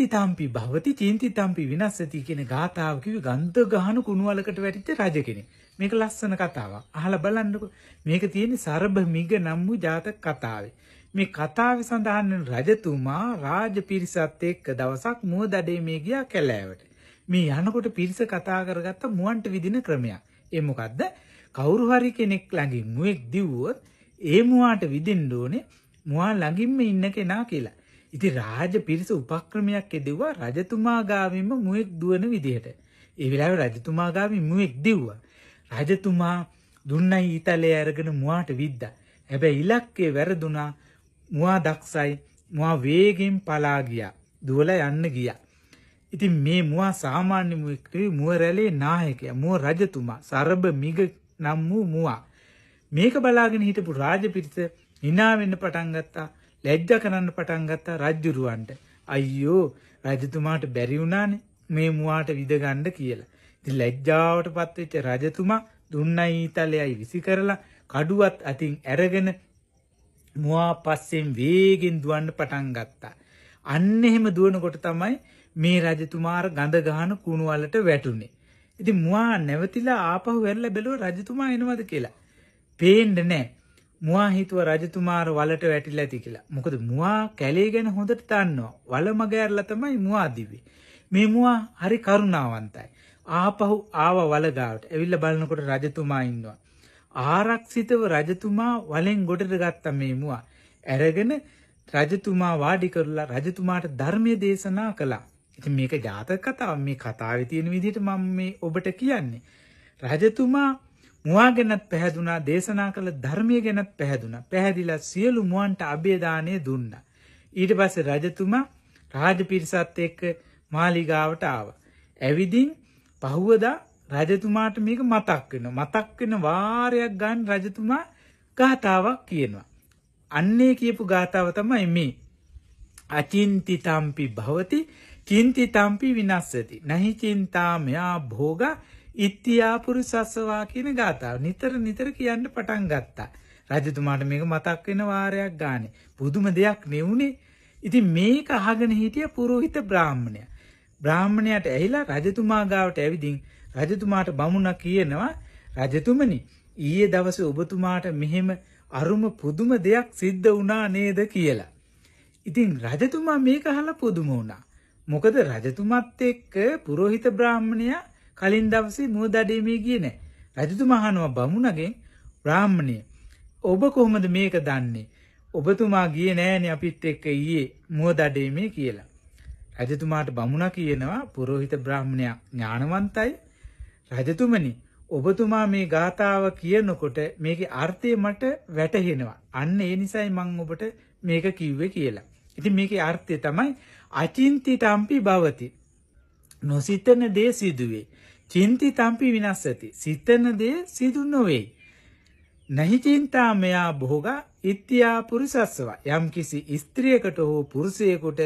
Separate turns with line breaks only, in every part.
චින්තිතම්පි භවති චින්තිතම්පි විනස්සති කියන ගාථාව කිව්වේ ගන්ධ ගහන කුණුවලකට වැටිච්ච රජ කෙනෙක්. මේක ලස්සන කතාවක්. අහලා බලන්නකො. මේක තියෙන්නේ සරබ මිග නම් වූ ජාතක කතාවේ. මේ කතාවේ සඳහන් වෙන රජතුමා රාජ පිරිසත් එක්ක දවසක් මුවදඩේ මේ ගියා කැලෑවට. මේ යනකොට පිරිස කතා කරගත්ත මුවන්ට විදින ක්‍රමයක්. ඒ මොකද්ද? කවුරු හරි කෙනෙක් ළඟින් මුවෙක් දිව්වොත් ඒ මුවාට විදින්න ඕනේ මුවා ළඟින්ම ඉන්න කෙනා කියලා. ඉතින් රාජ පිරිස උපක්‍රමයක් යෙදුවා රජතුමා ගාවින්ම මුවෙක් දුවන විදිහට. ඒ වෙලාවේ රජතුමා ගාවින් මුවෙක් දිව්වා. රජතුමා දුන්නයි ඊතලයේ අරගෙන මුවාට විද්දා. හැබැයි ඉලක්කේ වැරදුනා. මුවා දක්ෂයි. මුවා වේගෙන් පලා ගියා. දුවලා යන්න ගියා. ඉතින් මේ මුවා සාමාන්‍ය මුවෙක් නෙවෙයි මුව රැළේ නායකයා. මුව රජතුමා සරබ මිග නම් වූ මුවා. මේක බලාගෙන හිටපු රාජ පිරිස hina වෙන්න පටන් ගත්තා. ලැජ්ජා කරන්න පටන් ගත්තා රජුරවන්ට. අයියෝ රජතුමාට බැරි වුණානේ මේ මුවාට විද ගන්න කියලා. ඉතින් ලැජ්ජාවටපත් වෙච්ච රජතුමා දුන්නයි ඊතලයයි විසි කරලා කඩුවත් අතින් අරගෙන මුවා පස්සෙන් වේගෙන් දුවන්න පටන් ගත්තා. අන්න එහෙම දුවනකොට තමයි මේ රජතුමා ගඳ ගහන කුණු වලට වැටුනේ. ඉතින් මුවා නැවතිලා ආපහු වැරලා බැලුවා රජතුමා එනවද කියලා. පේන්නේ නැහැ. මුවා හිතුව රජතුමාර වලට වැටිලා ඇති කියලා. මොකද මුවා කැලේ ගැන හොඳට දන්නවා. වල මග ඇරලා තමයි මුවා දිව්වේ. මේ මුවා හරි කරුණාවන්තයි. ආපහු ආව වල ගාවට. ඇවිල්ලා බලනකොට රජතුමා ඉන්නවා. ආරක්ෂිතව රජතුමා වලෙන් ගොඩට ගත්ත මේ මුවා. අරගෙන රජතුමා වාඩි කරලා රජතුමාට ධර්මයේ දේශනා කළා. ඉතින් මේක ජාතක කතාවක්. මේ කතාවේ තියෙන විදිහට මම මේ ඔබට කියන්නේ. රජතුමා මුවා ගැනත් පැහැදුනා, දේශනා කළ ධර්මයේ ගැනත් පැහැදුනා. පැහැදිලා සියලු මුවන්ට අභේදානය දුන්නා. ඊට පස්සේ රජතුමා රාජපිරිසත් එක්ක මාලිගාවට ආවා. ඇවිදින් පහුවදා රජතුමාට මේක මතක් වෙනවා. මතක් වෙන වාරයක් ගන්න රජතුමා ගාථාවක් කියනවා. අන්නේ කියපු ගාථාව තමයි මේ. අචින්තිතම්පි භවති චින්තිතම්පි විනස්සති. නහි චින්තා මයා භෝගා ඉත්‍යා පුරුසස්සවා කියන ගාථාව නිතර කියන්න පටන් ගත්තා. රජතුමාට මේක මතක් වෙන වාරයක් ගානේ. පුදුම දෙයක් නෙවුනේ. ඉතින් මේක අහගෙන හිටිය පුරোহিত බ්‍රාහ්මණයා. බ්‍රාහ්මණයාට ඇහිලා රජතුමා ගාවට ඇවිදින් රජතුමාට බමුණා කියනවා රජතුමනි ඊයේ දවසේ ඔබතුමාට මෙහෙම අරුම පුදුම දෙයක් සිද්ධ වුණා නේද කියලා. ඉතින් රජතුමා මේක අහලා පුදුම වුණා. මොකද රජතුමත් එක්ක පුරোহিত බ්‍රාහ්මණයා කලින් දවසේ මුවදඩේ මේ ගියේ නැහැ. රජතුමා අහනවා බමුණගෙන් බ්‍රාහ්මණය ඔබ කොහොමද මේක දන්නේ? ඔබතුමා ගියේ නෑනේ අපිත් එක්ක ඊයේ මුවදඩේ මේ කියලා. රජතුමාට බමුණා කියනවා පුරোহিত බ්‍රාහ්මණයා ඥානවන්තයි. රජතුමනි ඔබතුමා මේ ගාථාව කියනකොට මේකේ අර්ථය මට වැටහෙනවා. අන්න ඒ නිසයි මම ඔබට මේක කිව්වේ කියලා. ඉතින් මේකේ අර්ථය තමයි අචින්තිතම්පි භවති. නොසිතන දේ සිදුවේ. චින්තිතම්පි විනස්සති. සිතන දේ සිදු නොවේ. නහි චින්තා මයා භෝගා ඉත්‍යා පුරුසස්සවා. යම් කිසි ස්ත්‍රියකට හෝ පුරුෂයෙකුට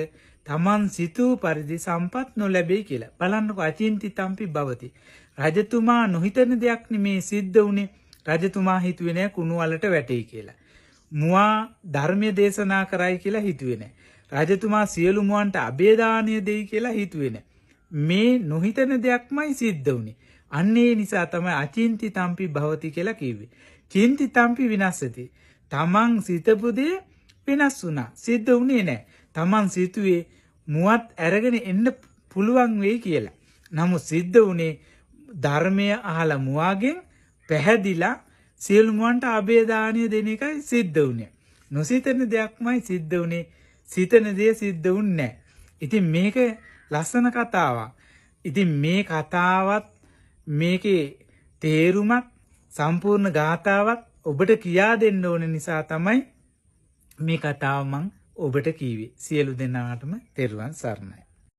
තමන් සිතූ පරිදි සම්පත් නොලැබෙයි කියලා. බලන්නකො අචින්තිතම්පි භවති. රජතුමා නොහිතන දෙයක් නෙමේ සිද්ධ වුනේ. රජතුමා හිතුවේ නෑ කුණු වලට වැටෙයි කියලා. මුවා ධර්මයේ දේශනා කරයි කියලා හිතුවේ නෑ. රජතුමා සියලු මුවන්ට අභේදානය දෙයි කියලා හිතුවේ නෑ. මේ නොහිතන දෙයක්මයි සිද්ධ වුනේ. අන්න ඒ නිසා තමයි අචින්තිතම්පි භවති කියලා කිව්වේ. චින්තිතම්පි විනස්සති. තමන් සිතපු දේ වෙනස් වුණා. සිද්ධ වුනේ නෑ. තමන් සිතුවේ මුවත් අරගෙන එන්න පුළුවන් වෙයි කියලා. නමුත් සිද්ධ වුනේ ධර්මය අහලා මුවාගෙන් පැහැදිලා සියලු මුවන්ට අභේදානය දෙන එකයි සිද්ධ වුනේ. නොසිතන දෙයක්මයි සිද්ධ වුනේ. සිතන දේ සිද්ධ වුන්නේ නැහැ. ඉතින් මේක ලස්සන කතාවක්. ඉතින් මේ කතාවත් මේකේ තේරුමත් සම්පූර්ණ ගාථාවක් ඔබට කියා දෙන්න ඕන නිසා තමයි මේ කතාව මම ඔබට කීවේ. සියලු දෙනාටම තෙරුවන් සරණයි.